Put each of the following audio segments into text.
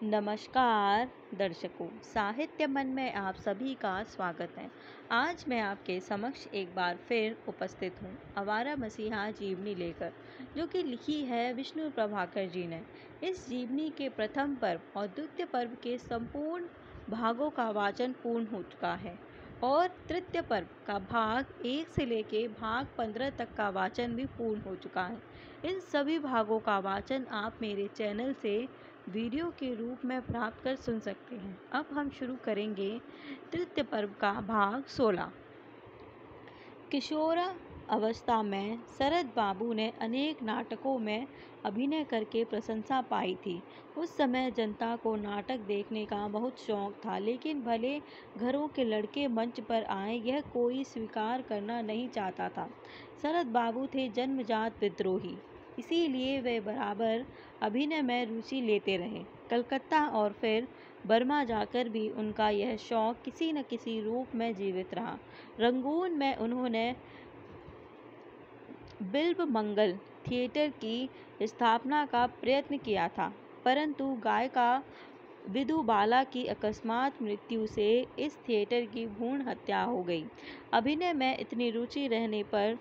नमस्कार दर्शकों, साहित्य मन में आप सभी का स्वागत है। आज मैं आपके समक्ष एक बार फिर उपस्थित हूँ आवारा मसीहा जीवनी लेकर, जो कि लिखी है विष्णु प्रभाकर जी ने। इस जीवनी के प्रथम पर्व और द्वितीय पर्व के संपूर्ण भागों का वाचन पूर्ण हो चुका है और तृतीय पर्व का भाग 1 से लेके भाग 15 तक का वाचन भी पूर्ण हो चुका है। इन सभी भागों का वाचन आप मेरे चैनल से वीडियो के रूप में प्राप्त कर सुन सकते हैं। अब हम शुरू करेंगे तृतीय पर्व का भाग 16। किशोर अवस्था में शरद बाबू ने अनेक नाटकों में अभिनय करके प्रशंसा पाई थी। उस समय जनता को नाटक देखने का बहुत शौक था, लेकिन भले घरों के लड़के मंच पर आए यह कोई स्वीकार करना नहीं चाहता था। शरद बाबू थे जन्मजात विद्रोही, इसीलिए वे बराबर अभिनय में रुचि लेते रहे। कलकत्ता और फिर बर्मा जाकर भी उनका यह शौक किसी न किसी रूप में जीवित रहा। रंगून में उन्होंने बिल्वमंगल थिएटर की स्थापना का प्रयत्न किया था, परंतु गायिका विधुबाला की अकस्मात मृत्यु से इस थिएटर की भ्रूण हत्या हो गई। अभिनय में इतनी रुचि रहने पर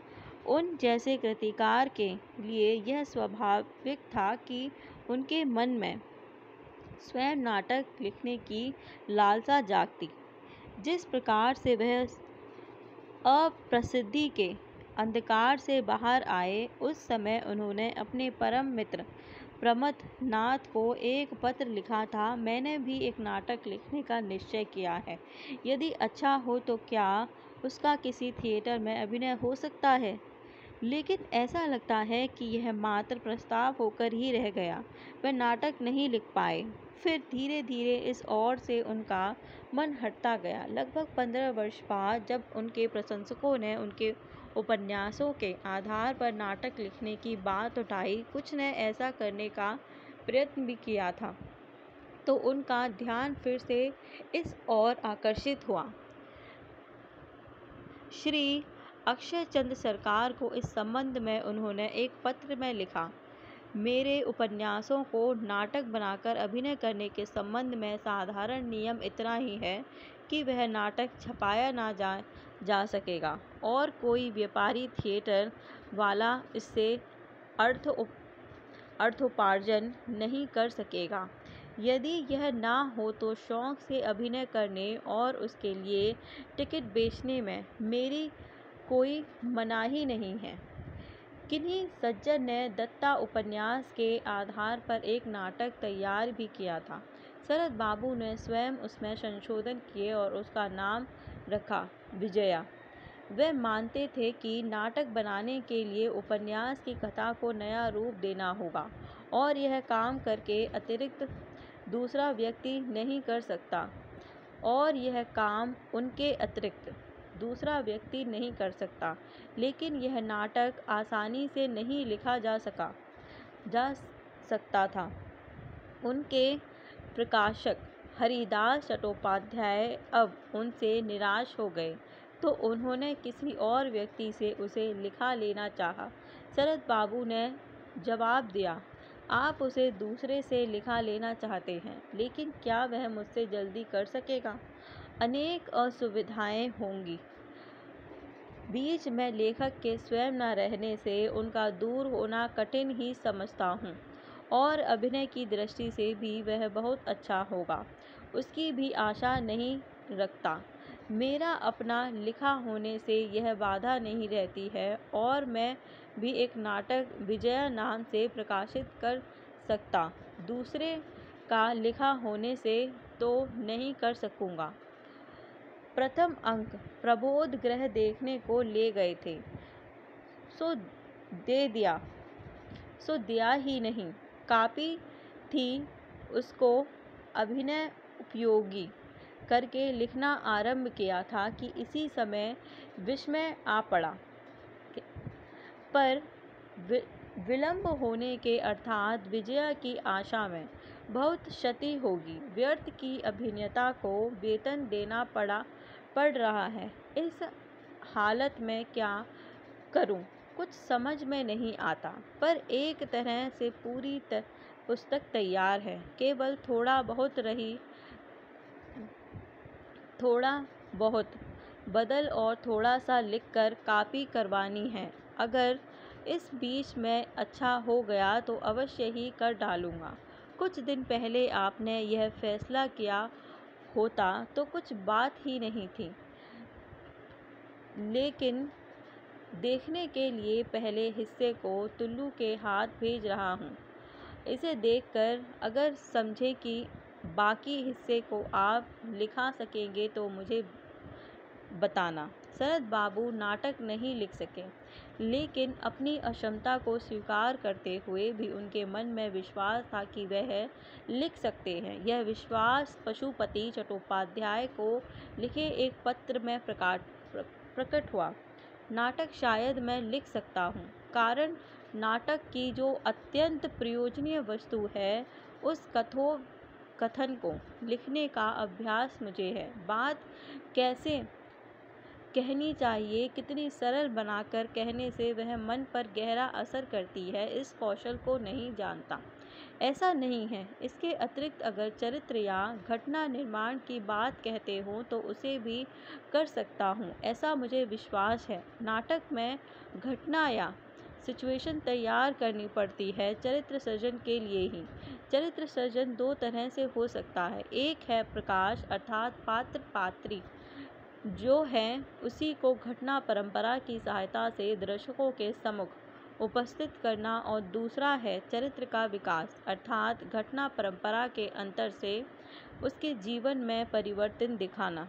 उन जैसे कृतिकार के लिए यह स्वाभाविक था कि उनके मन में स्वयं नाटक लिखने की लालसा जागती। जिस प्रकार से वह अप्रसिद्धि के अंधकार से बाहर आए, उस समय उन्होंने अपने परम मित्र प्रमथ नाथ को एक पत्र लिखा था। मैंने भी एक नाटक लिखने का निश्चय किया है। यदि अच्छा हो तो क्या उसका किसी थिएटर में अभिनय हो सकता है? लेकिन ऐसा लगता है कि यह मात्र प्रस्ताव होकर ही रह गया। वह नाटक नहीं लिख पाए। फिर धीरे धीरे इस ओर से उनका मन हटता गया। लगभग 15 वर्ष बाद जब उनके प्रशंसकों ने उनके उपन्यासों के आधार पर नाटक लिखने की बात उठाई, कुछ ने ऐसा करने का प्रयत्न भी किया था, तो उनका ध्यान फिर से इस ओर आकर्षित हुआ। श्री अक्षय चंद्र सरकार को इस संबंध में उन्होंने एक पत्र में लिखा, मेरे उपन्यासों को नाटक बनाकर अभिनय करने के संबंध में साधारण नियम इतना ही है कि वह नाटक छपाया ना जा सकेगा और कोई व्यापारी थिएटर वाला इससे अर्थोपार्जन नहीं कर सकेगा। यदि यह ना हो तो शौक से अभिनय करने और उसके लिए टिकट बेचने में मेरी कोई मनाही नहीं है। किन्हीं सज्जन ने दत्ता उपन्यास के आधार पर एक नाटक तैयार भी किया था। शरद बाबू ने स्वयं उसमें संशोधन किए और उसका नाम रखा विजया। वे मानते थे कि नाटक बनाने के लिए उपन्यास की कथा को नया रूप देना होगा और यह काम करके अतिरिक्त दूसरा व्यक्ति नहीं कर सकता और यह काम उनके अतिरिक्त दूसरा व्यक्ति नहीं कर सकता। लेकिन यह नाटक आसानी से नहीं लिखा जा सकता था। उनके प्रकाशक हरिदास चट्टोपाध्याय अब उनसे निराश हो गए, तो उन्होंने किसी और व्यक्ति से उसे लिखा लेना चाहा। शरद बाबू ने जवाब दिया, आप उसे दूसरे से लिखा लेना चाहते हैं, लेकिन क्या वह मुझसे जल्दी कर सकेगा? अनेक असुविधाएं होंगी। बीच में लेखक के स्वयं न रहने से उनका दूर होना कठिन ही समझता हूँ और अभिनय की दृष्टि से भी वह बहुत अच्छा होगा, उसकी भी आशा नहीं रखता। मेरा अपना लिखा होने से यह बाधा नहीं रहती है और मैं भी एक नाटक विजया नाम से प्रकाशित कर सकता, दूसरे का लिखा होने से तो नहीं कर सकूँगा। प्रथम अंक प्रबोध गृह देखने को ले गए थे, सो दिया ही नहीं। कापी थी, उसको अभिनय उपयोगी करके लिखना आरंभ किया था कि इसी समय विस्मय आ पड़ा। पर विलंब होने के अर्थात विजया की आशा में बहुत क्षति होगी। व्यर्थ की अभिनेता को वेतन देना पड़ रहा है। इस हालत में क्या करूं, कुछ समझ में नहीं आता। पर एक तरह से पुस्तक तैयार है, केवल थोड़ा बहुत बदल और थोड़ा सा लिखकर कॉपी करवानी है। अगर इस बीच में अच्छा हो गया तो अवश्य ही कर डालूँगा। कुछ दिन पहले आपने यह फैसला किया होता तो कुछ बात ही नहीं थी, लेकिन देखने के लिए पहले हिस्से को टुल्लू के हाथ भेज रहा हूँ। इसे देखकर अगर समझे कि बाकी हिस्से को आप लिखा सकेंगे तो मुझे बताना। शरद बाबू नाटक नहीं लिख सके, लेकिन अपनी अक्षमता को स्वीकार करते हुए भी उनके मन में विश्वास था कि वह लिख सकते हैं। यह विश्वास पशुपति चट्टोपाध्याय को लिखे एक पत्र में प्रकट हुआ। नाटक शायद मैं लिख सकता हूँ, कारण नाटक की जो अत्यंत प्रयोजनीय वस्तु है, उस कथन को लिखने का अभ्यास मुझे है। बात कैसे कहनी चाहिए, कितनी सरल बनाकर कहने से वह मन पर गहरा असर करती है, इस कौशल को नहीं जानता। ऐसा नहीं है। इसके अतिरिक्त अगर चरित्र या घटना निर्माण की बात कहते हो तो उसे भी कर सकता हूँ, ऐसा मुझे विश्वास है। नाटक में घटना या सिचुएशन तैयार करनी पड़ती है चरित्र सृजन के लिए ही। चरित्र सृजन दो तरह से हो सकता है। एक है प्रकाश, अर्थात पात्र पात्री जो है उसी को घटना परंपरा की सहायता से दर्शकों के सम्मुख उपस्थित करना, और दूसरा है चरित्र का विकास, अर्थात घटना परंपरा के अंतर से उसके जीवन में परिवर्तन दिखाना।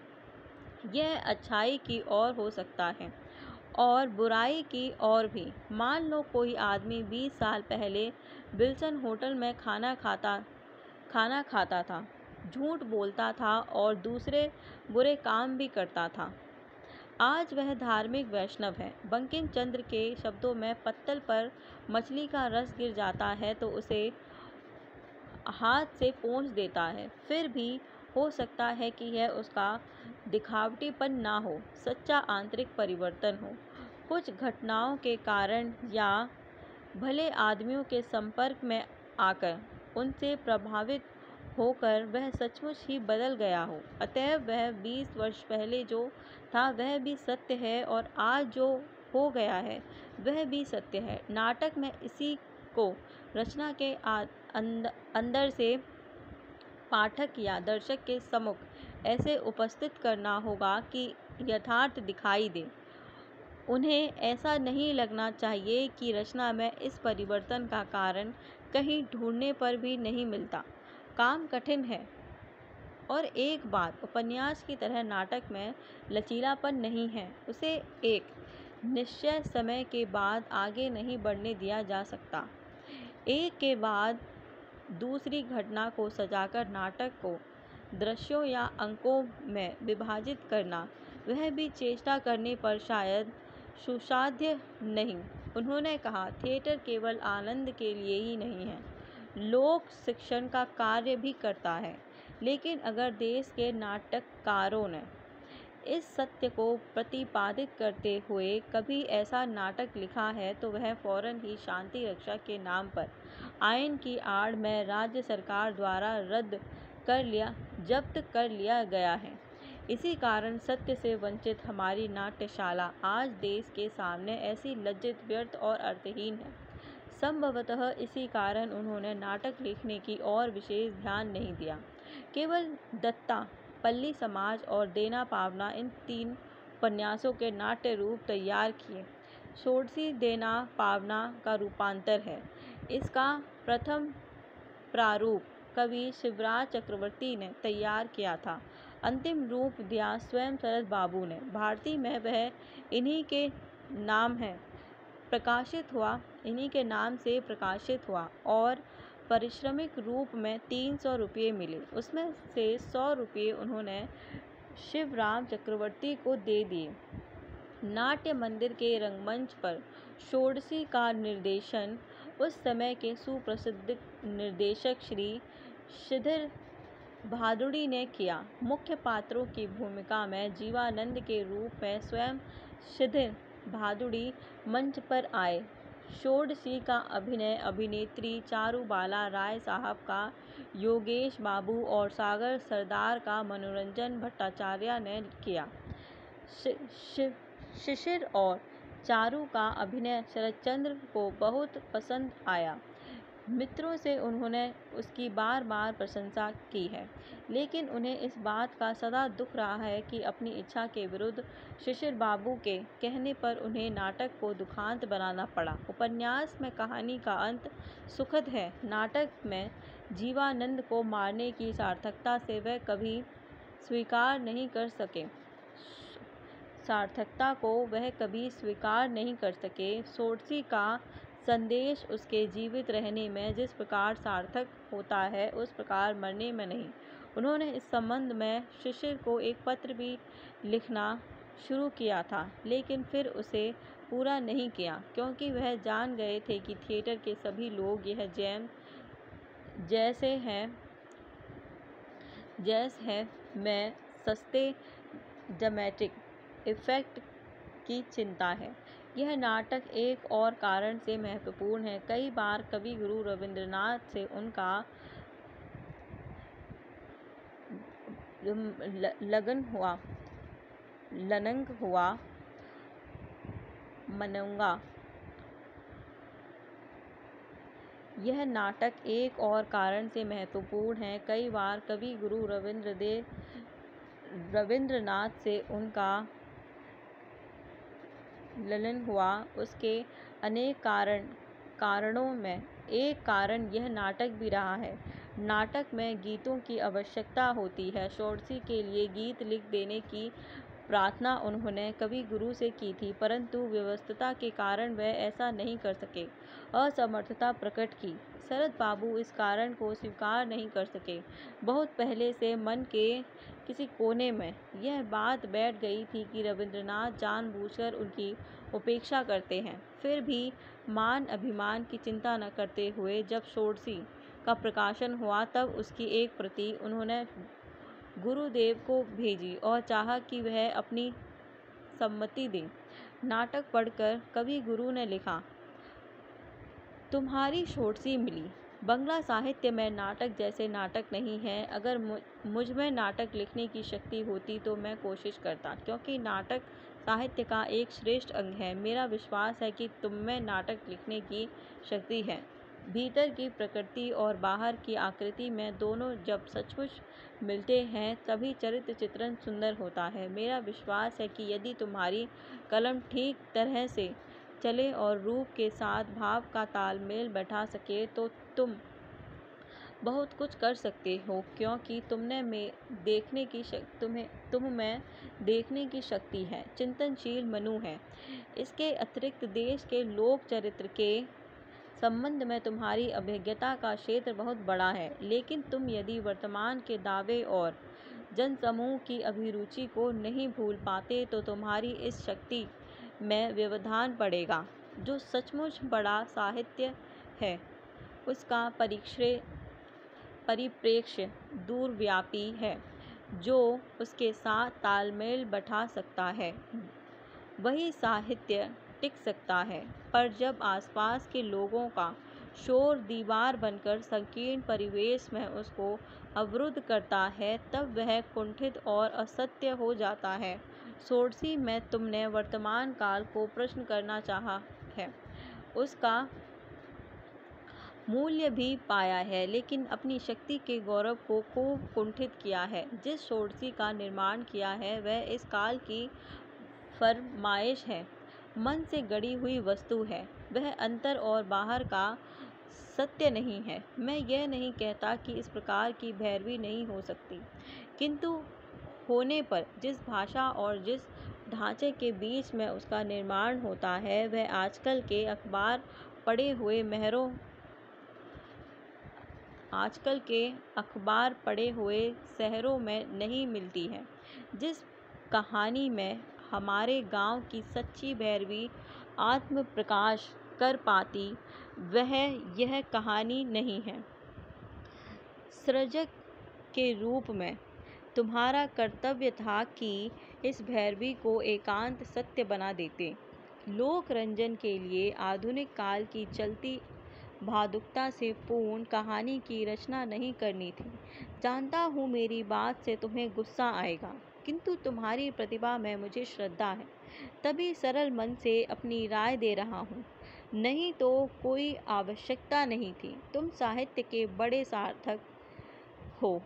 यह अच्छाई की ओर हो सकता है और बुराई की ओर भी। मान लो कोई आदमी 20 साल पहले विल्सन होटल में खाना खाता था, झूठ बोलता था और दूसरे बुरे काम भी करता था। आज वह धार्मिक वैष्णव है। बंकिम चंद्र के शब्दों में पत्तल पर मछली का रस गिर जाता है तो उसे हाथ से पोंछ देता है। फिर भी हो सकता है कि यह उसका दिखावटीपन ना हो, सच्चा आंतरिक परिवर्तन हो। कुछ घटनाओं के कारण या भले आदमियों के संपर्क में आकर उनसे प्रभावित होकर वह सचमुच ही बदल गया हो। अतएव वह 20 वर्ष पहले जो था वह भी सत्य है और आज जो हो गया है वह भी सत्य है। नाटक में इसी को रचना के अंदर से पाठक या दर्शक के सम्मुख ऐसे उपस्थित करना होगा कि यथार्थ दिखाई दे। उन्हें ऐसा नहीं लगना चाहिए कि रचना में इस परिवर्तन का कारण कहीं ढूंढने पर भी नहीं मिलता। काम कठिन है। और एक बात, उपन्यास की तरह नाटक में लचीलापन नहीं है। उसे एक निश्चय समय के बाद आगे नहीं बढ़ने दिया जा सकता। एक के बाद दूसरी घटना को सजाकर नाटक को दृश्यों या अंकों में विभाजित करना, वह भी चेष्टा करने पर शायद सुसाध्य नहीं। उन्होंने कहा, थिएटर केवल आनंद के लिए ही नहीं है, लोक शिक्षण का कार्य भी करता है। लेकिन अगर देश के नाटककारों ने इस सत्य को प्रतिपादित करते हुए कभी ऐसा नाटक लिखा है तो वह फौरन ही शांति रक्षा के नाम पर आयन की आड़ में राज्य सरकार द्वारा जब्त कर लिया गया है। इसी कारण सत्य से वंचित हमारी नाट्यशाला आज देश के सामने ऐसी लज्जित, व्यर्थ और अर्थहीन है। संभवतः इसी कारण उन्होंने नाटक लिखने की ओर विशेष ध्यान नहीं दिया। केवल दत्ता, पल्ली समाज और देना पावना, इन 3 उपन्यासों के नाट्य रूप तैयार किए। षोडशी देना पावना का रूपांतर है। इसका प्रथम प्रारूप कवि शिवराज चक्रवर्ती ने तैयार किया था। अंतिम रूप दिया स्वयं शरद बाबू ने। भारती में वह इन्हीं के नाम से प्रकाशित हुआ और पारिश्रमिक रूप में 300 रुपये मिले। उसमें से 100 रुपये उन्होंने शिवराम चक्रवर्ती को दे दिए। नाट्य मंदिर के रंगमंच पर षोडशी का निर्देशन उस समय के सुप्रसिद्ध निर्देशक श्री श्रीधर भादुड़ी ने किया। मुख्य पात्रों की भूमिका में जीवानंद के रूप में स्वयं श्रीधर भादुड़ी मंच पर आए। षोडशी का अभिनय अभिनेत्री चारुबाला राय साहब का योगेश बाबू और सागर सरदार का मनोरंजन भट्टाचार्य ने किया। शिशिर और चारू का अभिनय शरतचंद्र को बहुत पसंद आया। मित्रों से उन्होंने उसकी बार बार प्रशंसा की है, लेकिन उन्हें इस बात का सदा दुख रहा है कि अपनी इच्छा के विरुद्ध शिशिर बाबू के कहने पर उन्हें नाटक को दुखांत बनाना पड़ा। उपन्यास में कहानी का अंत सुखद है। नाटक में जीवानंद को मारने की सार्थकता से वह कभी स्वीकार नहीं कर सके। षोडशी का संदेश उसके जीवित रहने में जिस प्रकार सार्थक होता है, उस प्रकार मरने में नहीं। उन्होंने इस संबंध में शिशिर को एक पत्र भी लिखना शुरू किया था, लेकिन फिर उसे पूरा नहीं किया, क्योंकि वह जान गए थे कि थिएटर के सभी लोग यह जैस है में सस्ते ड्रामेटिक इफेक्ट की चिंता है। यह नाटक एक और कारण से महत्वपूर्ण है। कई बार कवि गुरु रवींद्रनाथ से उनका मनंगा। यह नाटक एक और कारण से महत्वपूर्ण है। कई बार कवि गुरु रवींद्रनाथ से उनका ललन हुआ। उसके अनेक कारणों में एक कारण यह नाटक भी रहा है। नाटक में गीतों की आवश्यकता होती है। षोडशी के लिए गीत लिख देने की प्रार्थना उन्होंने कवि गुरु से की थी, परंतु व्यस्तता के कारण वह ऐसा नहीं कर सके। असमर्थता प्रकट की। शरद बाबू इस कारण को स्वीकार नहीं कर सके। बहुत पहले से मन के किसी कोने में यह बात बैठ गई थी कि रवींद्रनाथ जानबूझकर उनकी उपेक्षा करते हैं। फिर भी मान अभिमान की चिंता न करते हुए जब षोडशी का प्रकाशन हुआ, तब उसकी एक प्रति उन्होंने गुरुदेव को भेजी और चाहा कि वह अपनी सम्मति दें। नाटक पढ़कर कवि गुरु ने लिखा, तुम्हारी षोडशी मिली। बंगला साहित्य में नाटक जैसे नाटक नहीं है। अगर मुझ में नाटक लिखने की शक्ति होती तो मैं कोशिश करता, क्योंकि नाटक साहित्य का एक श्रेष्ठ अंग है। मेरा विश्वास है कि तुम में नाटक लिखने की शक्ति है। भीतर की प्रकृति और बाहर की आकृति में दोनों जब सचमुच मिलते हैं, तभी चरित्र चित्रण सुंदर होता है। मेरा विश्वास है कि यदि तुम्हारी कलम ठीक तरह से चले और रूप के साथ भाव का तालमेल बैठा सके, तो तुम बहुत कुछ कर सकते हो, क्योंकि तुम में देखने की शक्ति है, चिंतनशील मनु है। इसके अतिरिक्त देश के लोक चरित्र के संबंध में तुम्हारी अभिज्ञता का क्षेत्र बहुत बड़ा है। लेकिन तुम यदि वर्तमान के दावे और जनसमूह की अभिरुचि को नहीं भूल पाते, तो तुम्हारी इस शक्ति में व्यवधान पड़ेगा। जो सचमुच बड़ा साहित्य है, उसका परिप्रेक्ष्य दूरव्यापी है। जो उसके साथ तालमेल बैठा सकता है, वही साहित्य टिक सकता है। पर जब आसपास के लोगों का शोर दीवार बनकर संकीर्ण परिवेश में उसको अवरुद्ध करता है, तब वह कुंठित और असत्य हो जाता है। षोडशी में तुमने वर्तमान काल को प्रश्न करना चाहा है, उसका मूल्य भी पाया है, लेकिन अपनी शक्ति के गौरव को खूब कुंठित किया है। जिस षोडशी का निर्माण किया है, वह इस काल की फरमाइश है, मन से गढ़ी हुई वस्तु है। वह अंतर और बाहर का सत्य नहीं है। मैं यह नहीं कहता कि इस प्रकार की भैरवी नहीं हो सकती, किंतु होने पर जिस भाषा और जिस ढांचे के बीच में उसका निर्माण होता है, वह आजकल के अखबार पढ़े हुए शहरों में नहीं मिलती है। जिस कहानी में हमारे गांव की सच्ची भैरवी आत्म प्रकाश कर पाती, वह यह कहानी नहीं है। सृजक के रूप में तुम्हारा कर्तव्य था कि इस भैरवी को एकांत सत्य बना देते। लोक रंजन के लिए आधुनिक काल की चलती भावुकता से पूर्ण कहानी की रचना नहीं करनी थी। जानता हूँ मेरी बात से तुम्हें गुस्सा आएगा, किंतु तुम्हारी प्रतिभा में मुझे श्रद्धा है, तभी सरल मन से अपनी राय दे रहा हूँ। नहीं तो कोई आवश्यकता नहीं थी। तुम साहित्य के बड़े सार्थक हो।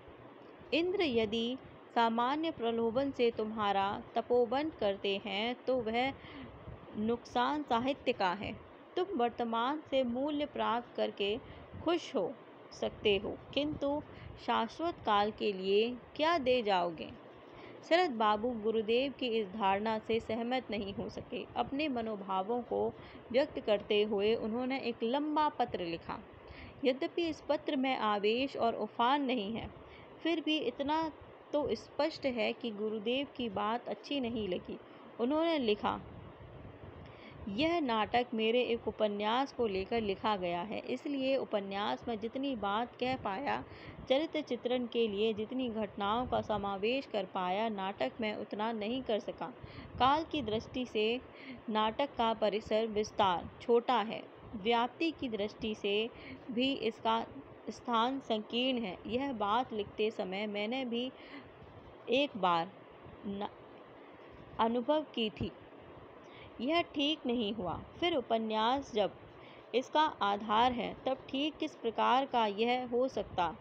इंद्र यदि सामान्य प्रलोभन से तुम्हारा तपोबन करते हैं तो वह नुकसान साहित्य का है। तुम वर्तमान से मूल्य प्राप्त करके खुश हो सकते हो, किंतु शाश्वत काल के लिए क्या दे जाओगे? शरद बाबू गुरुदेव की इस धारणा से सहमत नहीं हो सके। अपने मनोभावों को व्यक्त करते हुए उन्होंने एक लंबा पत्र लिखा। यद्यपि इस पत्र में आवेश और उफान नहीं है, फिर भी इतना तो स्पष्ट है कि गुरुदेव की बात अच्छी नहीं लगी। उन्होंने लिखा, यह नाटक मेरे एक उपन्यास को लेकर लिखा गया है, इसलिए उपन्यास में जितनी बात कह पाया, चरित्र चित्रण के लिए जितनी घटनाओं का समावेश कर पाया, नाटक में उतना नहीं कर सका। काल की दृष्टि से नाटक का परिसर विस्तार छोटा है, व्याप्ति की दृष्टि से भी इसका स्थान संकीर्ण है। यह बात लिखते समय मैंने भी एक बार अनुभव की थी। यह ठीक नहीं हुआ। फिर उपन्यास जब इसका आधार है, तब ठीक किस प्रकार का यह हो सकता,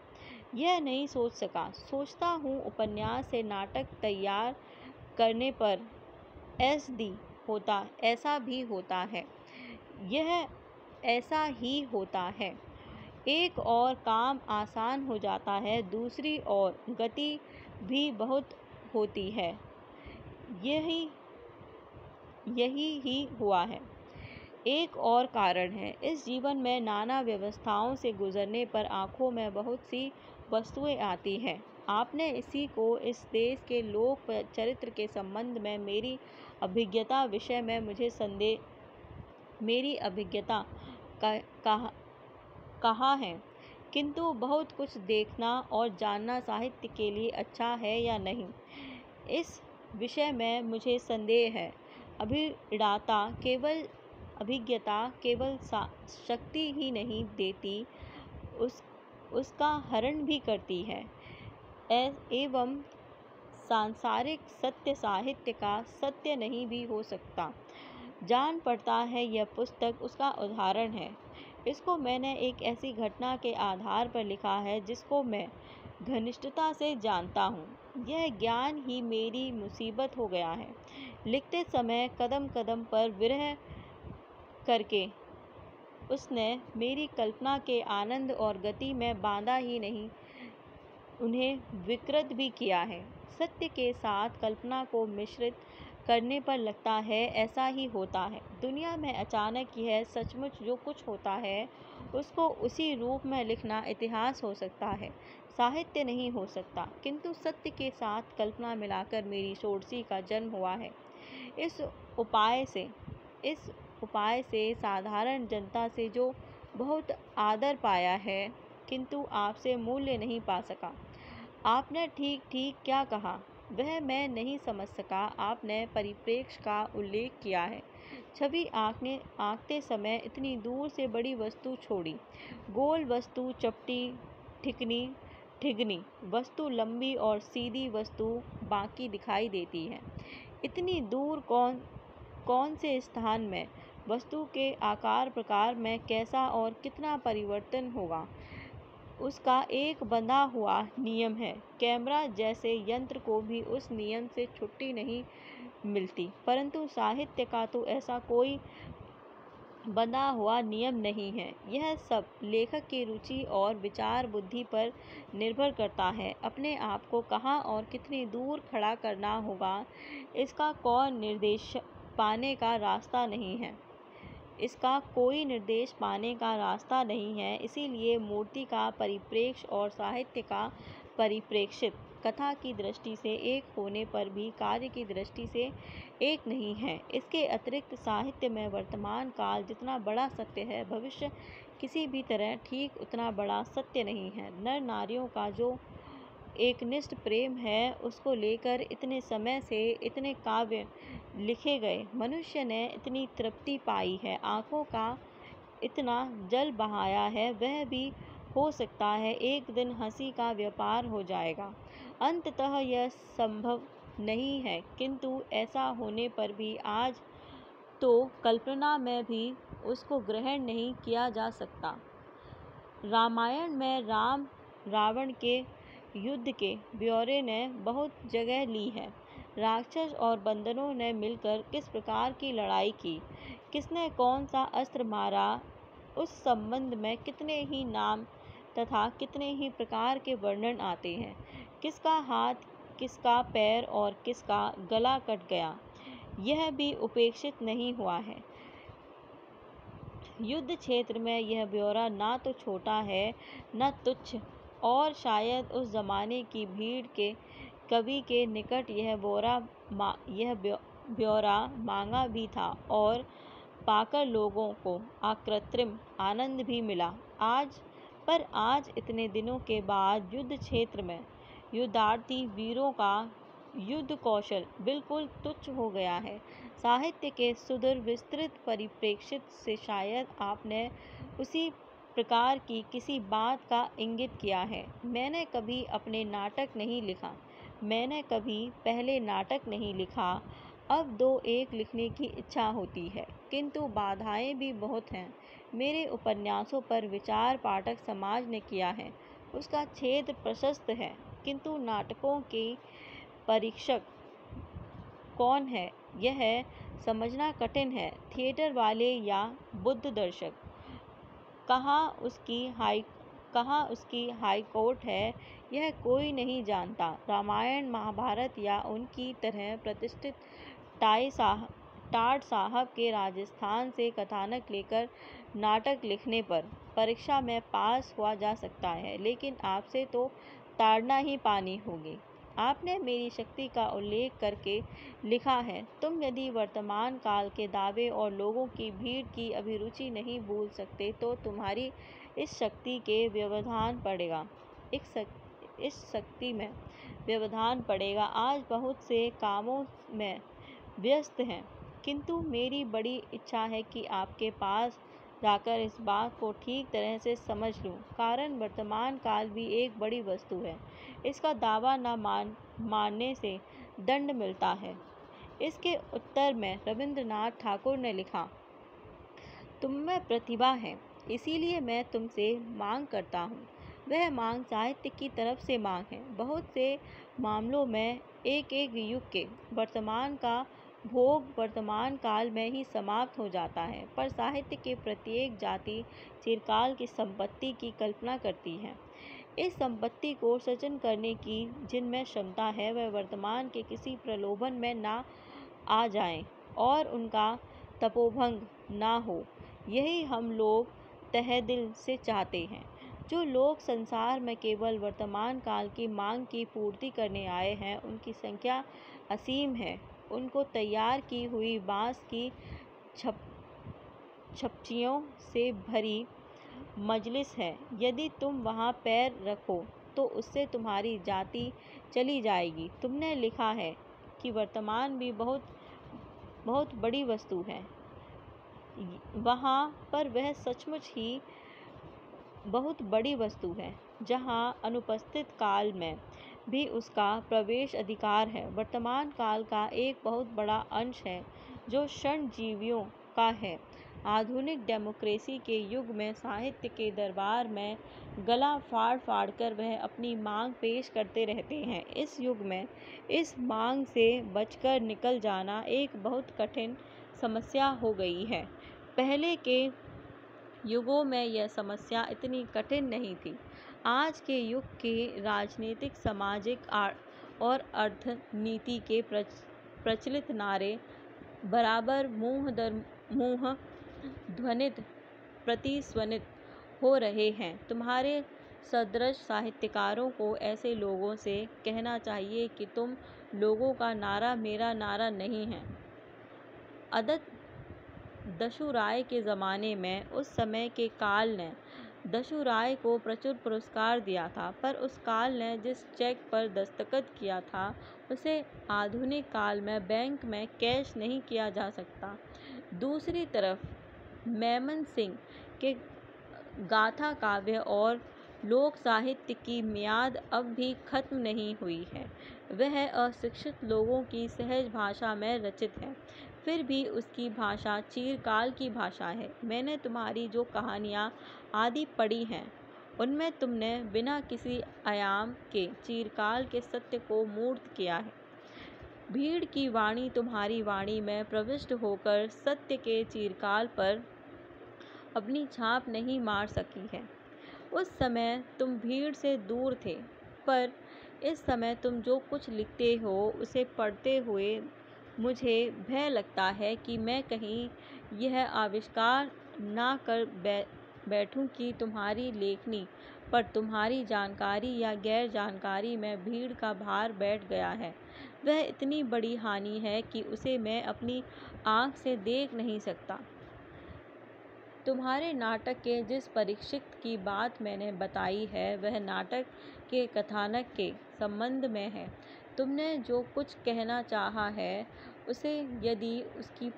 यह नहीं सोच सका। सोचता हूँ उपन्यास से नाटक तैयार करने पर SD होता, ऐसा भी होता है। यह ऐसा ही होता है। एक और काम आसान हो जाता है, दूसरी ओर गति भी बहुत होती है। यही ही हुआ है। एक और कारण है, इस जीवन में नाना व्यवस्थाओं से गुजरने पर आँखों में बहुत सी वस्तुएं आती हैं। आपने इसी को इस देश के लोक चरित्र के संबंध में मेरी अभिज्ञता विषय में मुझे मेरी अभिज्ञता कहा है, किंतु बहुत कुछ देखना और जानना साहित्य के लिए अच्छा है या नहीं, इस विषय में मुझे संदेह है। अभिज्ञता केवल शक्ति ही नहीं देती, उसका हरण भी करती है। एवं सांसारिक सत्य साहित्य का सत्य नहीं भी हो सकता। जान पड़ता है यह पुस्तक उसका उदाहरण है। इसको मैंने एक ऐसी घटना के आधार पर लिखा है जिसको मैं घनिष्ठता से जानता हूँ। यह ज्ञान ही मेरी मुसीबत हो गया है। लिखते समय कदम कदम पर विरह करके उसने मेरी कल्पना के आनंद और गति में बांधा ही नहीं, उन्हें विकृत भी किया है। सत्य के साथ कल्पना को मिश्रित करने पर लगता है ऐसा ही होता है। दुनिया में अचानक यह सचमुच जो कुछ होता है, उसको उसी रूप में लिखना इतिहास हो सकता है, साहित्य नहीं हो सकता। किंतु सत्य के साथ कल्पना मिलाकर मेरी षोडशी का जन्म हुआ है। इस उपाय से साधारण जनता से जो बहुत आदर पाया है, किंतु आपसे मूल्य नहीं पा सका। आपने ठीक ठीक क्या कहा, वह मैं नहीं समझ सका। आपने परिप्रेक्ष्य का उल्लेख किया है। छवि आंकते समय इतनी दूर से बड़ी वस्तु छोड़ी, गोल वस्तु चपटी, ठिगनी वस्तु लंबी और सीधी वस्तु बाकी दिखाई देती है। इतनी दूर कौन से स्थान में वस्तु के आकार प्रकार में कैसा और कितना परिवर्तन होगा, उसका एक बंधा हुआ नियम है। कैमरा जैसे यंत्र को भी उस नियम से छुट्टी नहीं मिलती, परंतु साहित्य का तो ऐसा कोई बंधा हुआ नियम नहीं है। यह सब लेखक की रुचि और विचार बुद्धि पर निर्भर करता है। अपने आप को कहाँ और कितनी दूर खड़ा करना होगा, इसका कोई निर्देश पाने का रास्ता नहीं है। इसीलिए मूर्ति का परिप्रेक्ष्य और साहित्य का परिप्रेक्षित कथा की दृष्टि से एक होने पर भी कार्य की दृष्टि से एक नहीं है। इसके अतिरिक्त साहित्य में वर्तमान काल जितना बड़ा सत्य है, भविष्य किसी भी तरह ठीक उतना बड़ा सत्य नहीं है। नर नारियों का जो एकनिष्ठ प्रेम है, उसको लेकर इतने समय से इतने काव्य लिखे गए। मनुष्य ने इतनी तृप्ति पाई है, आँखों का इतना जल बहाया है, वह भी हो सकता है एक दिन हंसी का व्यापार हो जाएगा। अंततः यह संभव नहीं है, किंतु ऐसा होने पर भी आज तो कल्पना में भी उसको ग्रहण नहीं किया जा सकता। रामायण में राम रावण के युद्ध के ब्यौरे ने बहुत जगह ली है। राक्षस और बंदरों ने मिलकर किस प्रकार की लड़ाई की, किसने कौन सा अस्त्र मारा, उस संबंध में कितने ही नाम तथा कितने ही प्रकार के वर्णन आते हैं। किसका हाथ, किसका पैर और किसका गला कट गया, यह भी उपेक्षित नहीं हुआ है। युद्ध क्षेत्र में यह ब्यौरा ना तो छोटा है न तुच्छ, और शायद उस जमाने की भीड़ के कवि के निकट यह ब्यौरा मांगा भी था और पाकर लोगों को अकृत्रिम आनंद भी मिला। आज इतने दिनों के बाद युद्ध क्षेत्र में युद्धार्थी वीरों का युद्ध कौशल बिल्कुल तुच्छ हो गया है। साहित्य के सुदूर विस्तृत परिप्रेक्ष्य से शायद आपने उसी प्रकार की किसी बात का इंगित किया है। मैंने कभी अपने नाटक नहीं लिखा, मैंने कभी पहले नाटक नहीं लिखा, अब दो एक लिखने की इच्छा होती है, किंतु बाधाएं भी बहुत हैं। मेरे उपन्यासों पर विचार पाठक समाज ने किया है, उसका क्षेत्र प्रशस्त है, किंतु नाटकों के परीक्षक कौन है, यह समझना कठिन है। थिएटर वाले या बुद्ध दर्शक, कहाँ उसकी हाई कोर्ट है, यह कोई नहीं जानता। रामायण महाभारत या उनकी तरह प्रतिष्ठित टाट साहब के राजस्थान से कथानक लेकर नाटक लिखने पर परीक्षा में पास हुआ जा सकता है, लेकिन आपसे तो ताड़ना ही पानी होगी। आपने मेरी शक्ति का उल्लेख करके लिखा है, तुम यदि वर्तमान काल के दावे और लोगों की भीड़ की अभिरुचि नहीं भूल सकते तो तुम्हारी इस शक्ति के व्यवधान पड़ेगा। इस शक्ति में व्यवधान पड़ेगा। आज बहुत से कामों में व्यस्त हैं, किंतु मेरी बड़ी इच्छा है कि आपके पास जाकर इस बात को ठीक तरह से समझ लूं। कारण वर्तमान काल भी एक बड़ी वस्तु है, इसका दावा न मानने से दंड मिलता है। इसके उत्तर में रविंद्रनाथ ठाकुर ने लिखा, तुम में प्रतिभा है, इसीलिए मैं तुमसे मांग करता हूँ। वह मांग साहित्य की तरफ से मांग है। बहुत से मामलों में एक युग के वर्तमान का भोग वर्तमान काल में ही समाप्त हो जाता है, पर साहित्य के प्रत्येक जाति चिरकाल की संपत्ति की कल्पना करती है। इस संपत्ति को सृजन करने की जिनमें क्षमता है, वह वर्तमान के किसी प्रलोभन में ना आ जाएं और उनका तपोभंग ना हो, यही हम लोग तहे दिल से चाहते हैं। जो लोग संसार में केवल वर्तमान काल की मांग की पूर्ति करने आए हैं, उनकी संख्या असीम है। उनको तैयार की हुई बांस की छपचियों से भरी मजलिस है, यदि तुम वहाँ पैर रखो तो उससे तुम्हारी जाति चली जाएगी। तुमने लिखा है कि वर्तमान भी बहुत बड़ी वस्तु है, वहाँ पर वह सचमुच ही बहुत बड़ी वस्तु है, जहाँ अनुपस्थित काल में भी उसका प्रवेश अधिकार है। वर्तमान काल का एक बहुत बड़ा अंश है जो क्षणजीवियों का है। आधुनिक डेमोक्रेसी के युग में साहित्य के दरबार में गला फाड़ फाड़ कर वह अपनी मांग पेश करते रहते हैं। इस युग में इस मांग से बचकर निकल जाना एक बहुत कठिन समस्या हो गई है। पहले के युगों में यह समस्या इतनी कठिन नहीं थी। आज के युग के राजनीतिक, सामाजिक और अर्थनीति के प्रचलित नारे बराबर मुँह दर मुँह ध्वनित प्रतिध्वनित हो रहे हैं। तुम्हारे सदृश साहित्यकारों को ऐसे लोगों से कहना चाहिए कि तुम लोगों का नारा मेरा नारा नहीं है। अदत्त दशु राय के ज़माने में उस समय के काल ने दशु राय को प्रचुर पुरस्कार दिया था, पर उस काल ने जिस चेक पर दस्तखत किया था उसे आधुनिक काल में बैंक में कैश नहीं किया जा सकता। दूसरी तरफ मेमन सिंह के गाथा काव्य और लोक साहित्य की मियाद अब भी खत्म नहीं हुई है। वह अशिक्षित लोगों की सहज भाषा में रचित है, फिर भी उसकी भाषा चिरकाल की भाषा है। मैंने तुम्हारी जो कहानियाँ आदि पढ़ी हैं उनमें तुमने बिना किसी आयाम के चिरकाल के सत्य को मूर्त किया है। भीड़ की वाणी तुम्हारी वाणी में प्रविष्ट होकर सत्य के चिरकाल पर अपनी छाप नहीं मार सकी है। उस समय तुम भीड़ से दूर थे, पर इस समय तुम जो कुछ लिखते हो उसे पढ़ते हुए मुझे भय लगता है कि मैं कहीं यह आविष्कार ना कर बैठूं कि तुम्हारी लेखनी पर तुम्हारी जानकारी या गैर जानकारी में भीड़ का भार बैठ गया है। वह इतनी बड़ी हानि है कि उसे मैं अपनी आँख से देख नहीं सकता। तुम्हारे नाटक के जिस परीक्षित की बात मैंने बताई है वह नाटक के कथानक के संबंध में है। तुमने जो कुछ कहना चाहा है उसे यदि उसकी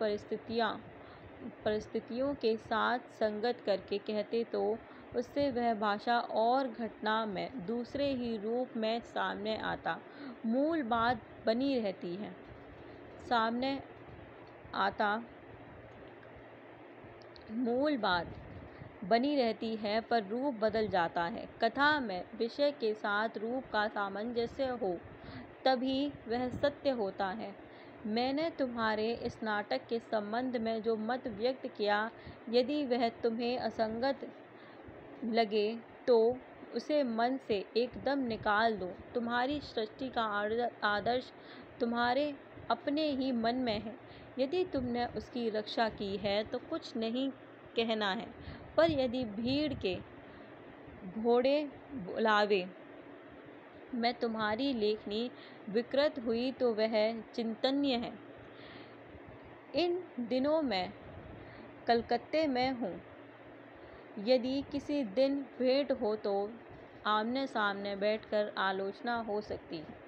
परिस्थितियों के साथ संगत करके कहते तो उससे वह भाषा और घटना में दूसरे ही रूप में सामने आता। मूल बात बनी रहती है, सामने आता मूल बात बनी रहती है, पर रूप बदल जाता है। कथा में विषय के साथ रूप का सामंजस्य हो तभी वह सत्य होता है। मैंने तुम्हारे इस नाटक के संबंध में जो मत व्यक्त किया, यदि वह तुम्हें असंगत लगे तो उसे मन से एकदम निकाल दो। तुम्हारी सृष्टि का आदर्श तुम्हारे अपने ही मन में है। यदि तुमने उसकी रक्षा की है तो कुछ नहीं कहना है, पर यदि भीड़ के घोड़े बुलावे में तुम्हारी लेखनी विकृत हुई तो वह चिंतनीय है। इन दिनों मैं कलकत्ते में हूँ। यदि किसी दिन भेंट हो तो आमने सामने बैठकर आलोचना हो सकती है।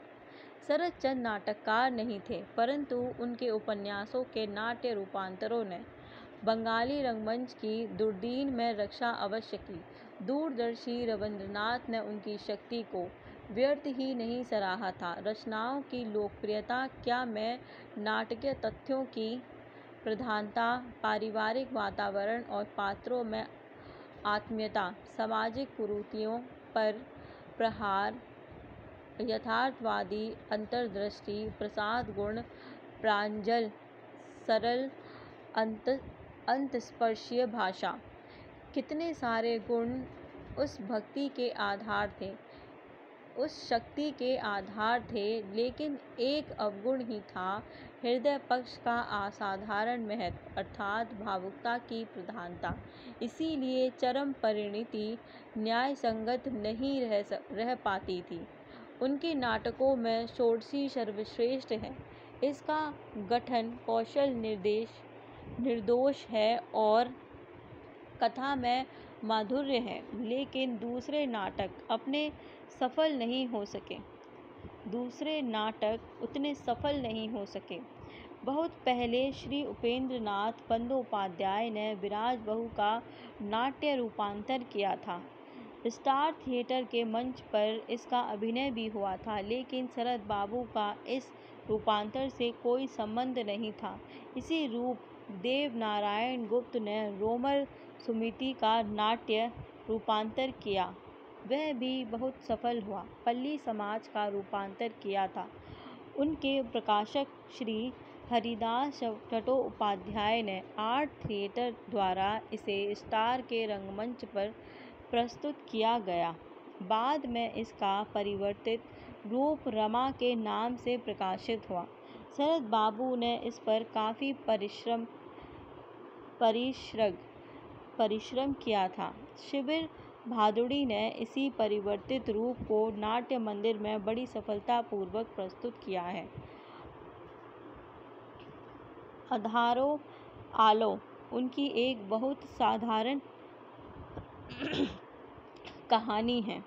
शरद चंद्र नाटककार नहीं थे, परंतु उनके उपन्यासों के नाट्य रूपांतरों ने बंगाली रंगमंच की दुर्दीन में रक्षा अवश्य की। दूरदर्शी रविंद्रनाथ ने उनकी शक्ति को व्यर्थ ही नहीं सराहा था। रचनाओं की लोकप्रियता क्या मैं नाटकीय तथ्यों की प्रधानता, पारिवारिक वातावरण और पात्रों में आत्मीयता, सामाजिक कुरीतियों पर प्रहार, यथार्थवादी अंतर्दृष्टि, प्रसाद गुण, प्रांजल, सरल, अंतस्पर्शीय भाषा, कितने सारे गुण उस भक्ति के आधार थे, उस शक्ति के आधार थे, लेकिन एक अवगुण ही था, हृदय पक्ष का असाधारण महत्व, अर्थात भावुकता की प्रधानता। इसीलिए चरम परिणति न्याय संगत नहीं रह पाती थी। उनके नाटकों में षोडशी सर्वश्रेष्ठ है। इसका गठन कौशल निर्दोष है और कथा में माधुर्य है, लेकिन दूसरे नाटक उतने सफल नहीं हो सके। बहुत पहले श्री उपेंद्रनाथ बंदोपाध्याय ने विराज बहू का नाट्य रूपांतर किया था। स्टार थिएटर के मंच पर इसका अभिनय भी हुआ था, लेकिन शरद बाबू का इस रूपांतर से कोई संबंध नहीं था। इसी रूप देवनारायण गुप्त ने रोमर सुमिति का नाट्य रूपांतर किया, वह भी बहुत सफल हुआ। पल्ली समाज का रूपांतर किया था। उनके प्रकाशक श्री हरिदास चट्टोपाध्याय ने आर्ट थिएटर द्वारा इसे स्टार के रंगमंच पर प्रस्तुत किया गया। बाद में इसका परिवर्तित रूप रमा के नाम से प्रकाशित हुआ। शरद बाबू ने इस पर काफ़ी परिश्रम किया था। शिविर भादुड़ी ने इसी परिवर्तित रूप को नाट्य मंदिर में बड़ी सफलतापूर्वक प्रस्तुत किया है। अधारो आलो उनकी एक बहुत साधारण कहानी है।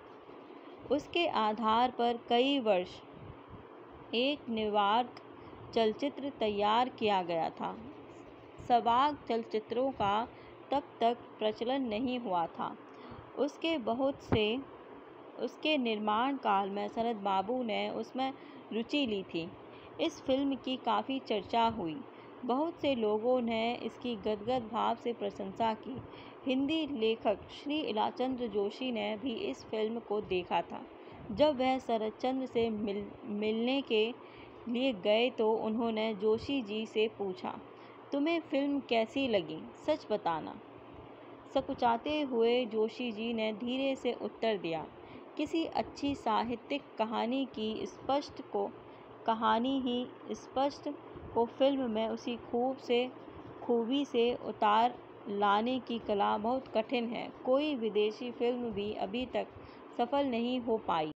उसके आधार पर कई वर्ष एक निवार्क चलचित्र तैयार किया गया था। सवाक चलचित्रों का तब तक प्रचलन नहीं हुआ था। उसके निर्माण काल में शरद बाबू ने उसमें रुचि ली थी। इस फिल्म की काफ़ी चर्चा हुई। बहुत से लोगों ने इसकी गदगद भाव से प्रशंसा की। हिंदी लेखक श्री इलाचंद्र जोशी ने भी इस फिल्म को देखा था। जब वह शरदचंद्र से मिलने के लिए गए तो उन्होंने जोशी जी से पूछा, तुम्हें फिल्म कैसी लगी, सच बताना। सकुचाते हुए जोशी जी ने धीरे से उत्तर दिया, किसी अच्छी साहित्यिक कहानी ही स्पष्ट को फिल्म में उसी खूबी से उतार लाने की कला बहुत कठिन है। कोई विदेशी फिल्म भी अभी तक सफल नहीं हो पाई।